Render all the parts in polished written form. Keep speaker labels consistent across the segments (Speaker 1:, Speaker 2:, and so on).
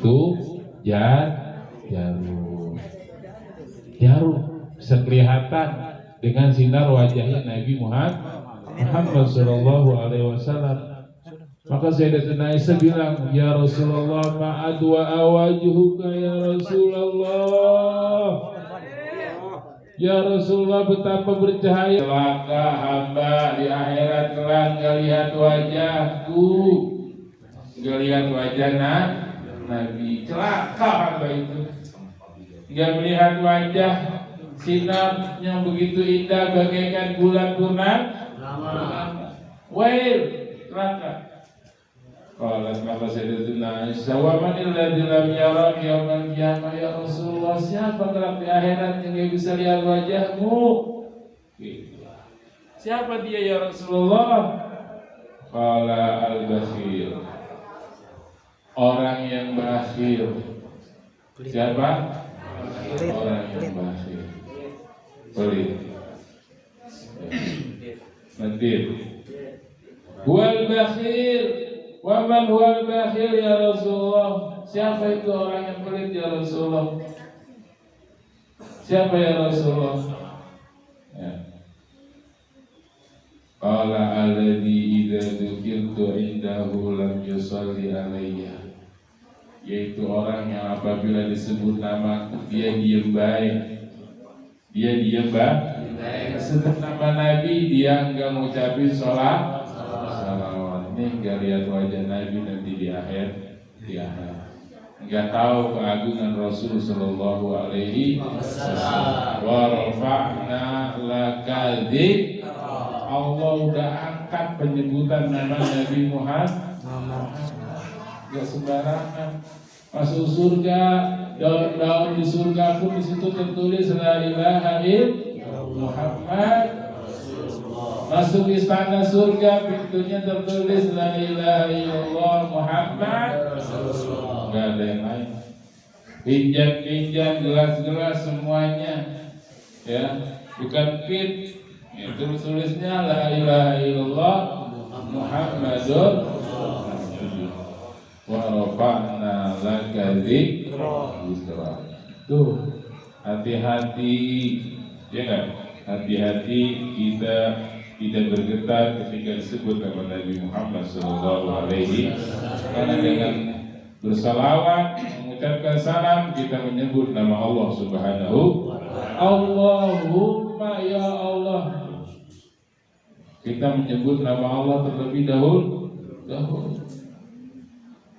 Speaker 1: itu jarum bisa kelihatan dengan sinar wajahnya Nabi Muhammad Sallallahu Alaihi Wasallam. Maka Sayyidatuna Aisyah bilang, ya Rasulullah, ma'adwa awajuhuka ya Rasulullah. Ya Rasulullah, betapa bercahaya celaka hamba di akhirat kelak gak lihat wajahku, gak lihat wajah Nabi. Celaka hamba itu gak melihat wajah sinar yang begitu indah bagaikan bulan purnama. Wail, celaka. Qalat maka Sayyidatuna Aisyah, wa manil ladzi lam yarak yaumal qiyamah ya Rasulullah, siapa kelak di akhirat yang bisa lihat wajahmu? Siapa dia ya Rasulullah? Qala al-bakhil, orang yang bakhil. Siapa? Orang yang bakhil, pelit, mentir. Wal bakhil, wa man huwal bakhil ya Rasulullah, siapa itu orang yang pelit ya Rasulullah? Siapa ya Rasulullah? Ya. Qala alladhi idza dzukirtu indahu lam yusalli alayya, yaitu orang yang apabila disebut namaku dia diem baik. Dia diem baik. Sebut nama Nabi dia enggak ngucapin salawat. Ini enggak lihat wajah Nabi nanti di akhir. Enggak tahu keagungan Rasul Sallallahu Alaihi Wasallam. Wa rafa'na laka dzikra, Allah udah angkat penyebutan nama Nabi Muhammad. Enggak sembarangan. Masuk surga, daun-daun di surga pun di situ tertulis la ilaha illallah Muhammad. Masuk istana surga, pintunya tertulis la ilaha illallah Muhammad. Enggak ada yang lain. Pinjam, gelas-gelas semuanya, ya, bukan fit. Itu tulisnya la ilaha illallah Muhammadur wa rafa'na laka dzikra. Tuh, hati-hati, ya kan? Hati-hati kita tidak bergetar ketika disebut nama Nabi Muhammad Sallallahu Alaihi Wasallam. Karena dengan bersalawat, mengucapkan salam, kita menyebut nama Allah Subhanahu. Allahumma ya Allah. Kita menyebut nama Allah terlebih dahulu.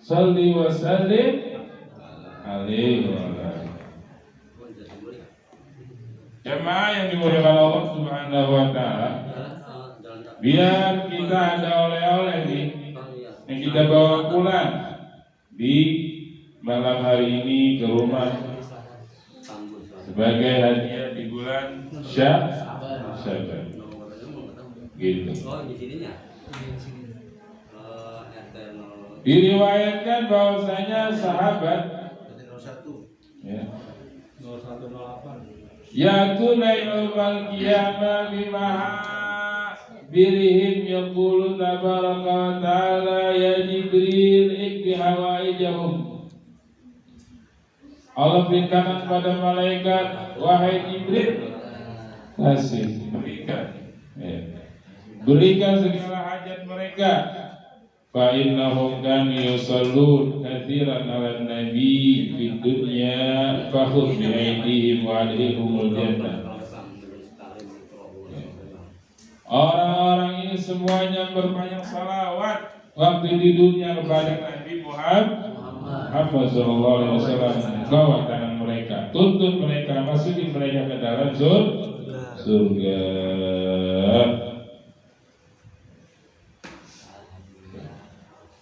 Speaker 1: Salli wa sallim alaihi wa sallam. Jemaah yang dimuliakan Allah Subhanahu wa taala, biar kita ada oleh-oleh nih yang kita bawa pulang di malam hari ini ke rumah sebagai hadiah di bulan Sya'ban. Gitu. Diriwayatkan bahwasanya sahabat ya, 0108 ya'tuna yawmal qiyamah bimaha birihim yaqulu tabaraka wa ta'ala ya Jibril ikbi hawaijahum. Allah berikan kepada malaikat, wahai Jibril, kasih, berikan, ya, berikan segala hajat mereka. Fa innahum kanu yusallun katsiran 'alan nabi fid dunya fa khudh bi aydihim wa alihumul jannah. Orang-orang ini semuanya berbanyak salawat waktu di dunia kepada Nabi Muhammad sallallahu alaihi wasallam. Bawa tangan mereka, tuntun mereka, masukin mereka ke dalam surga.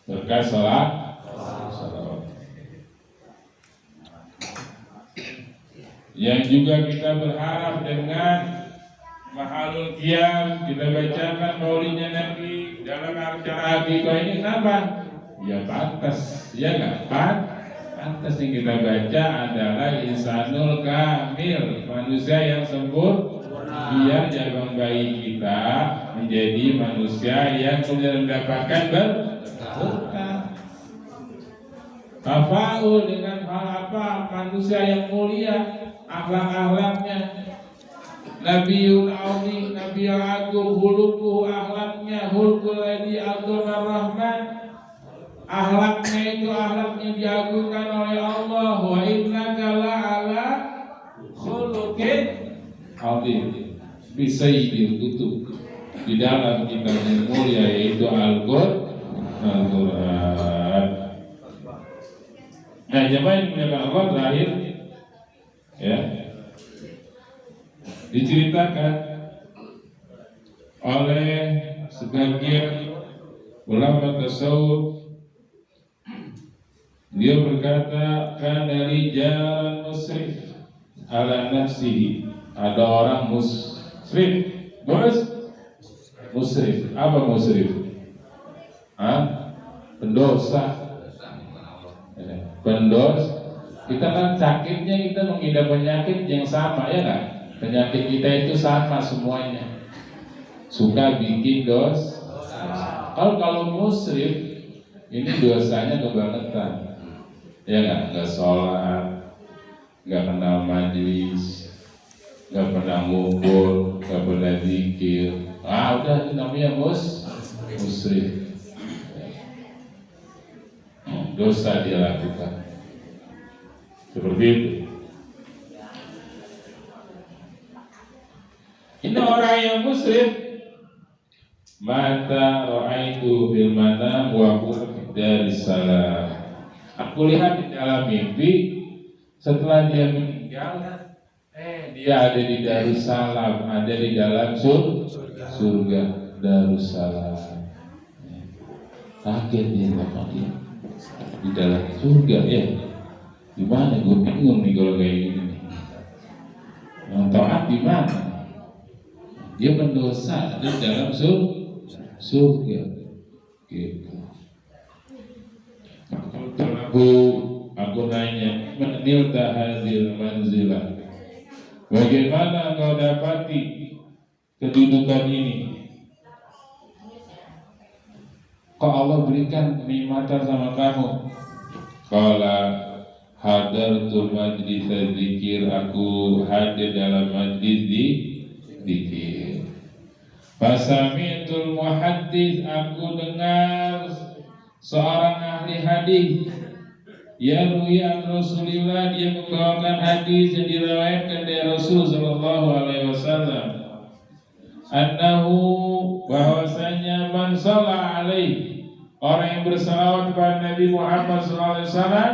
Speaker 1: Berkah salat. Yang juga kita berharap dengan Mahalul Qiyam kita bacakan maulidnya Nabi dalam acara akikah ini, kenapa? Ya pantas, ya nggak pantas yang kita baca adalah insanul kamil, manusia yang sempurna, biar jabang bayi kita menjadi manusia yang sudah mendapatkan berkah. Tafaul dengan hal apa? Manusia yang mulia, akhlak-akhlaknya. Nabiul Azim, Nabi yang agung, huluku akhlaknya, hulkul ladzi azamar rahman. Akhlaknya itu akhlak yang diagungkan oleh Allah. Wa innaka la'ala khuluqin azim. Bisayyidil kutub. Di dalam kitab yang mulia yaitu Al-Qur'an. Nah, jemaah yang dimuliakan Allah, terakhir ya, diceritakan oleh sebagian ulama tasawuf. Dia berkata, kana rijalan musrif ala nafsihi. Ada orang musrif. Musrif. Apa musrif? Pendosa. Pendosa. Kita kan sakitnya kita mengidap penyakit yang sama, ya kan? Penyakit kita itu sama semuanya. Suka bikin dosa. Kalau musrif ini dosanya kebangetan. Ya nggak sholat, nggak kenal majlis, nggak pernah ngumpul, nggak pernah zikir. Udah namanya musrif. Dosa dia lakukan. Seperti itu. Ini orang yang musrif. Mata ra'aitu bil manam wa huwa dari salam. Aku lihat di dalam mimpi setelah dia meninggal, dia ada di Darussalam, ada di dalam surga Darussalam. Kaget dia, dia di dalam surga ya. Gimana? Gue bingung nih kalau kayak gini. Yang taat di mana? Dia pendosa di dalam surga. Gitu. Aku nanya, menil tahazil manzilah. Bagaimana kau dapati kedudukan ini? Kok Allah berikan kenikmatan sama kamu? Qala hadartu majlis zikir, aku hadir dalam majlis zikir. Fasami'tul muhaddits, aku dengar seorang ahli hadis. Ya ruya Rasulullah, dia membawakan hadis yang diriwayatkan dari Rasul sallallahu alaihi wasallam. Annahu, bahwasanya man shalla alaihi, orang yang bersalawat kepada Nabi Muhammad sallallahu alaihi wasallam,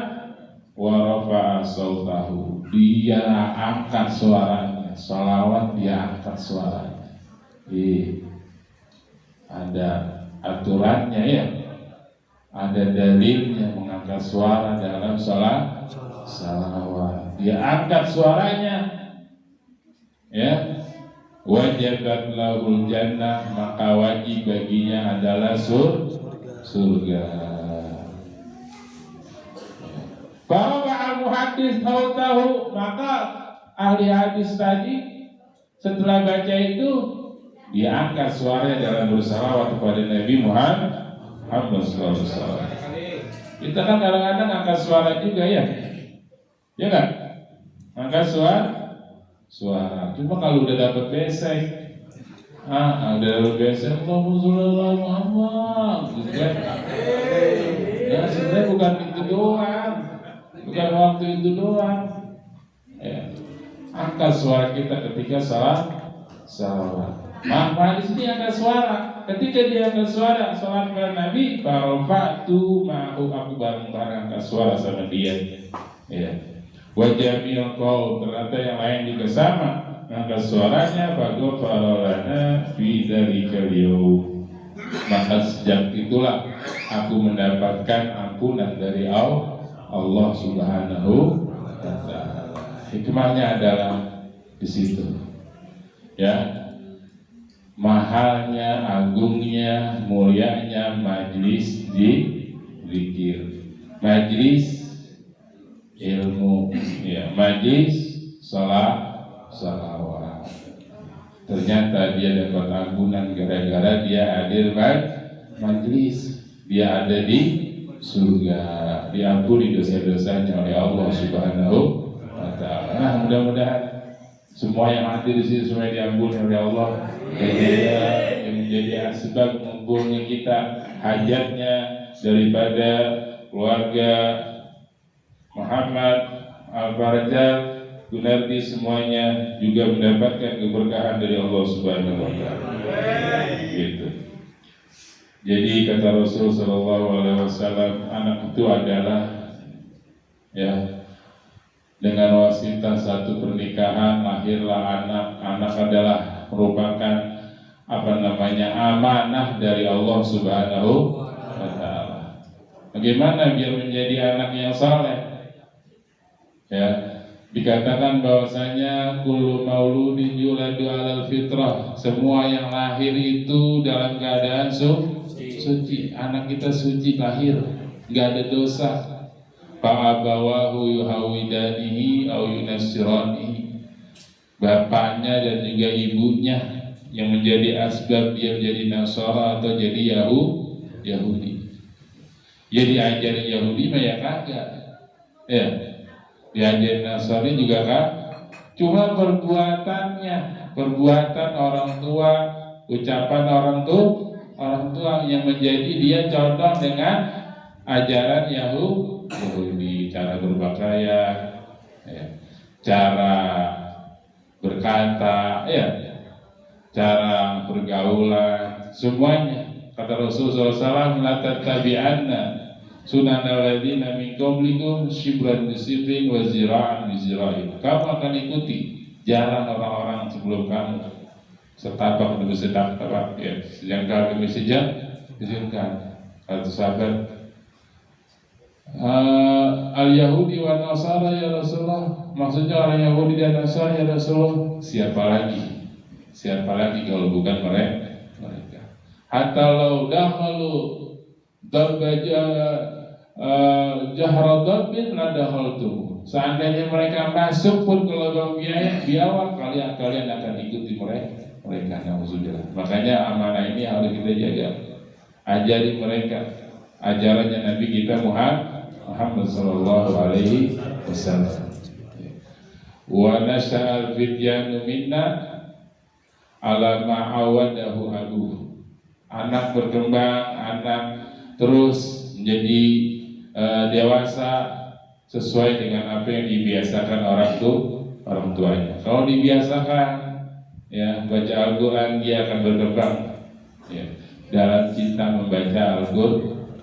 Speaker 1: wa rafa'a sautahu, dia angkat suaranya. Salawat dia angkat suaranya. Ada aturannya ya. Ada dalilnya mengangkat suara dalam salawat. Dia angkat suaranya, ya. Wajabat lahul jannah, maka wajib baginya adalah surga. Bahwa al-muhaddits tahu, maka ahli hadis tadi setelah baca itu dia angkat suaranya dalam bersalawat kepada Nabi Muhammad sallallahu alaihi wasallam. Kita kan kadang-kadang angkat suara juga ya. Ya kan? Angkat suara. Cuma kalau udah dapat besek, udah dapat besek, Allahumma Muhammad, gitu kan? Ya sebenarnya bukan itu doang, bukan waktu itu doang. Ya. Angkat suara kita ketika salawat. Maka di sini angkat suara. Ketika dia angkat suara salat kepada Nabi, farafatu ma'hu, aku bareng-bareng angkat suara sama dia. Ya. Wajamil qaul, ternyata yang lain juga sama angkat suaranya, faghfaralana fi dzalikal yaum. Maka sejak itulah aku mendapatkan ampunan dari Allah Subhanahu wa taala. Hikmahnya adalah di situ. Ya. Mahalnya, agungnya, mulianya majlis zikir, majlis ilmu, ya, majlis salawat. Ternyata dia dapat ampunan gara-gara dia hadir majlis, dia ada di surga, diampuni dosa-dosanya oleh Allah Subhanahu wa Ta'ala. Nah, mudah-mudahan semua yang hadir di sini semua diampuni oleh Allah. Yang menjadi asbab mengumpulnya kita hajatnya daripada keluarga Muhammad Al-Farajal Gunardi semuanya juga mendapatkan keberkahan dari Allah Subhanahu wa Ta'ala. Gitu. Jadi kata Rasul sallallahu alaihi wasallam, anak itu adalah ya dengan wasita satu pernikahan lahirlah anak. Anak adalah merupakan amanah dari Allah Subhanahu wa Ta'ala. Bagaimana biar menjadi anak yang saleh? Ya, dikatakan bahwasanya kullu mauludin yuladu alal fitrah, semua yang lahir itu dalam keadaan suci. Anak kita suci lahir, nggak ada dosa. Fa'abawahu yuhawidanihi au yunassiranihi, bapaknya dan juga ibunya yang menjadi asbab dia menjadi Nasara atau jadi Yahudi. Jadi ajaran Yahudi mah ya kagak, ya diajarin Nasrani juga kan, cuma perbuatan orang tua, ucapan orang tua yang menjadi dia contoh dengan ajaran Yahudi, cara berpakaian, ya, cara berkata, ya, cara pergaulan, semuanya. Kata Rasulullah SAW, la tattabi'anna sunanal ladzina min qablikum shibran bisibrin wa zira'an bizira'in. Kamu akan ikuti jalan orang-orang sebelum kamu, setapak demi setapak, ya, sejengkal demi sejengkal. Kata sahabat, al-Yahudi wa Nasara ya Rasulullah, maksudnya orang Yahudi dan Nasara ya Rasulullah. Siapa lagi kalau bukan mereka. Hatta law dakhalu darbaja jahradabin la dakhaltu. Seandainya mereka masuk pun ke lubang biawak, kalian akan ikuti mereka. Nauzubillah. Makanya amanah ini harus kita jaga. Ajari mereka ajarannya Nabi kita Muhammad sallallahu alaihi wasallam. Wa nasha'al fityanu minna ala ma'awadahu abuh. Anak berkembang, anak terus menjadi dewasa sesuai dengan apa yang dibiasakan orang tuanya. Kalau dibiasakan ya baca Al-Quran, dia akan berkembang ya, dalam cinta membaca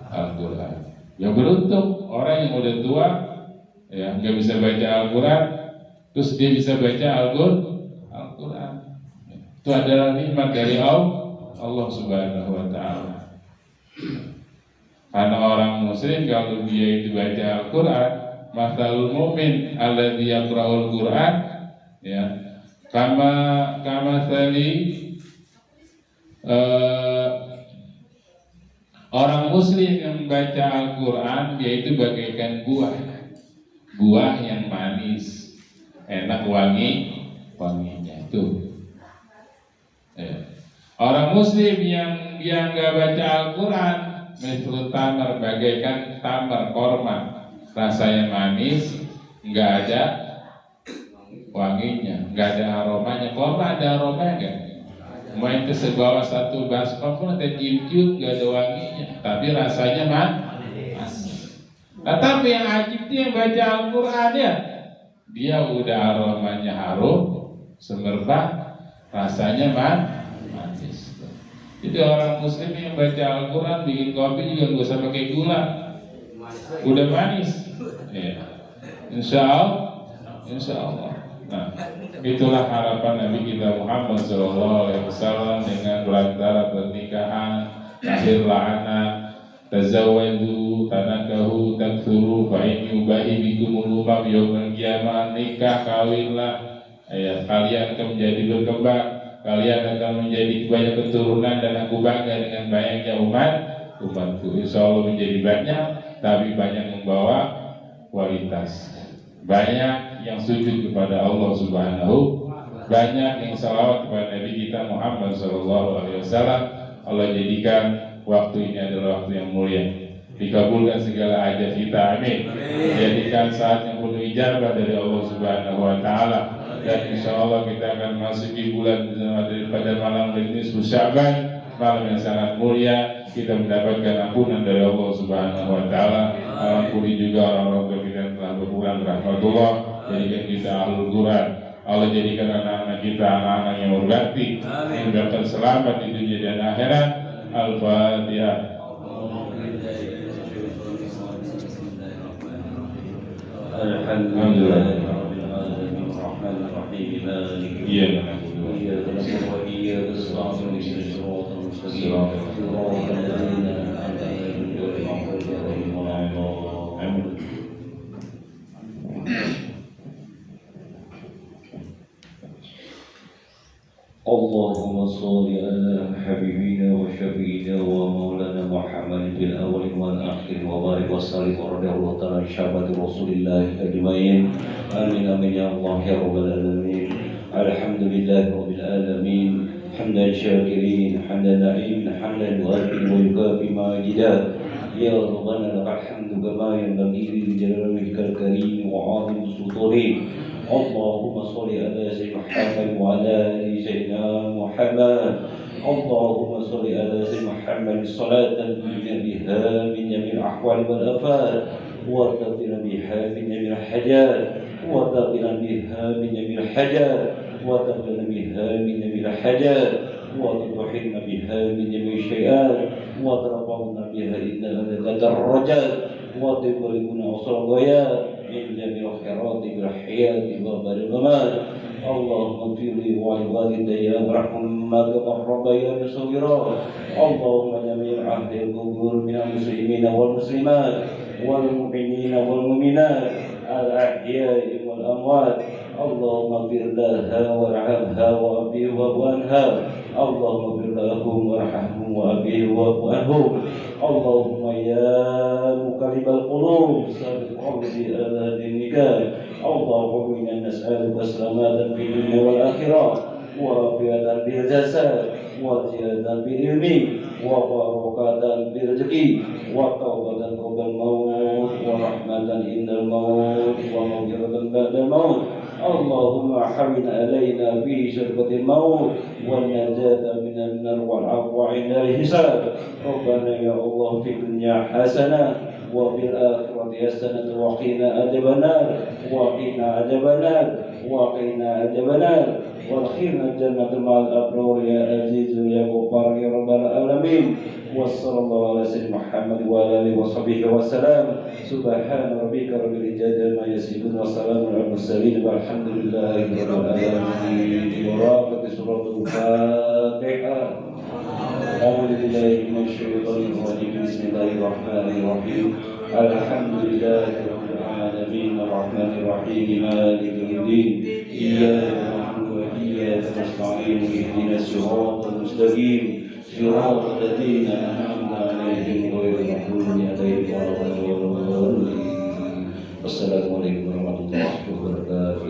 Speaker 1: Al-Quran. Ya beruntung orang yang udah tua ya nggak bisa baca Al-Quran, terus dia bisa baca Al-Quran. Itu adalah nikmat dari Allah Subhanahu wa Ta'ala. Karena orang muslim kalau dia itu baca Al-Quran, mathalul mu'min alladzi yaqra'ul Quran ya kama tali orang muslim yang membaca Al-Quran yaitu bagaikan buah yang manis, enak wanginya itu ya. Orang muslim yang dia nggak baca Al-Quran, misal tamar, bagaikan tamar korma, rasanya manis, nggak ada wanginya, nggak ada aromanya. Korma ada aromanya nggak? Main ke sebawah satu baskom pun ada cium-cium, nggak ada wanginya, tapi rasanya manis. Tetapi yang ajib dia yang baca Al-Quran ya, dia udah aromanya harum, semerbak, rasanya manis. Jadi orang muslim yang baca Al-Quran bikin kopi juga nggak usah pakai gula, udah manis ya. Insya Allah. Nah, itulah harapan Nabi kita Muhammad SAW dengan berantara pernikahan, lahirlah anak, tazawwaju, tanakahu, takthuru, fa'ini ubahi bikumul umam yawmal qiyamah, nikah, kawinlah ya, kalian akan menjadi berkembang, kalian akan menjadi banyak keturunan dan aku bangga dengan banyaknya umatku. Insya Allah menjadi banyak, tapi banyak membawa kualitas. Banyak yang sujud kepada Allah Subhanahu, banyak yang salawat kepada Nabi kita Muhammad SAW. Allah jadikan waktu ini adalah waktu yang mulia. dikabulkan segala hajat kita, amin. Jadikan saat yang penuh ijabah dari Allah Subhanahu wa Ta'ala, dan insya Allah kita akan masuki bulan daripada malam ini Sya'ban, malam yang sangat mulia. Kita mendapatkan ampunan dari Allah Subhanahu wa Ta'ala. Ampuni juga orang-orang tua kita yang telah berpulang rahmatullah. Jadikan kita ahlul Quran. Allah jadikan anak-anak kita anak-anak yang berbakti, mendapatkan selamat di dunia dan akhirat. Al-Fatihah. Alhamdulillah.
Speaker 2: اللهم صل على حبيبنا وشفينا ومولانا محمد في الأول والآخر وبارك وسلم ورضي الله تعالى عن صحابة رسول الله أجمعين آمين آمين يا الله يا رب العالمين. الحمد لله رب العالمين حمدا شاكرين حمدا نعيم حمدا يؤدي ويكافي ماجدا يا ربنا لك الحمد كما ينبغي لجلال وجهك الكريم وعظيم سلطانه. اللهم صل على سيدنا محمد وعلى ال سيدنا محمد. اللهم صل على سيدنا محمد صلاة تنجينا بها من جميع الأحوال والآفات وتغفر بها من جميع الحاجات وتغفر بها من جميع الحاجات وتغفر بها من جميع الحاجات وتضحكنا بها من جميع الشيئات وترفعنا بها إنك الدرجات وتبلغنا أوصال الغايات من جميع الخيرات بالحياة وبعد الممات. اللهم اغفر لي ولوالدي وارحمهما كما ربياني صغيرا. اللهم جميع أهل القبور من المسلمين والمسلمات والمؤمنين والمؤمنات الأحياء والأموات. اللهم اغفر لها وارحمها وأبيه وأبوانها. اللهم اغفر لهم وارحمهم وأبيه وأبوانهم. اللهم يا مقلب القلوب ثبت قلبي على دينك. اللهم إنا نسألك سلامة في الدنيا والآخرة وعافية بالجسد وزيادة بالعلم وبركة بالرزق وتوبة قبل الموت ورحمة عند الموت ومغفرة بعد الموت. اللهم حمد علينا في شربة الموت والنجاة من النار والعفو عند الحساب. ربنا يا الله في الدنيا حسنة وفي الآخرة حسنة وقنا عذاب النار وقنا عذاب النار وقنا عذاب النار وادخلنا الجنة مع الأبرار يا عزيز يا غفار يا رب العالمين. وصلى الله على سيدنا محمد وعلى آله وصحبه وسلم. سبحان ربك رب العزة عما يصفون وسلام على المرسلين والحمد لله رب العالمين. ورابط سورة الفاتحة. أعوذ بالله من الشيطان الرجيم. بسم الله الرحمن الرحيم. الحمد لله رب العالمين الرحمن الرحيم مالك يوم الدين. إياك نعبد وإياك نستعين اهدنا الصراط المستقيم صراط الذين أنعمت عليهم غير المغضوب عليهم ولا الضالين. والسلام عليكم ورحمة الله وبركاته.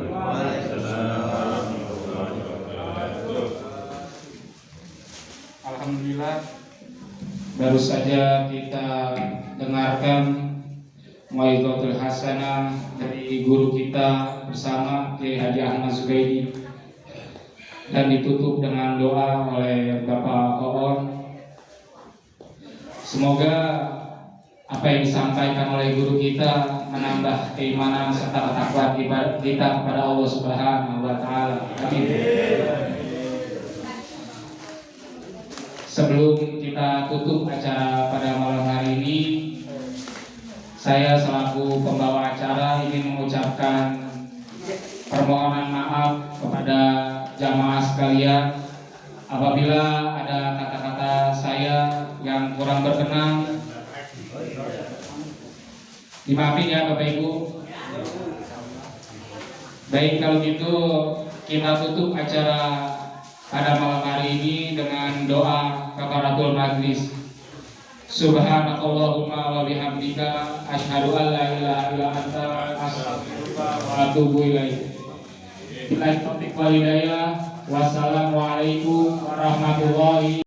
Speaker 3: Alhamdulillah, baru saja kita dengarkan Mau'izatul Hasanah dari guru kita bersama Kiai Haji Ahmad Zubaidi, dan ditutup dengan doa oleh Bapak Oon. Semoga apa yang disampaikan oleh guru kita menambah keimanan serta ketakwaan kita kepada Allah Subhanahu wa Ta'ala. Amin. Sebelum kita tutup acara pada malam hari ini, saya selaku pembawa acara ingin mengucapkan permohonan maaf kepada jamaah sekalian apabila ada kata-kata saya yang kurang berkenan. Dimaafin ya Bapak Ibu. Baik, kalau gitu kita tutup acara pada malam hari ini dengan doa kafaratul majlis. Subhanakallahumma wa bihamdika asyhadu an la ilaha illa anta astaghfiruka wa atubu ilaik. Billahi taufiq wal hidayah. Wassalamualaikum warahmatullahi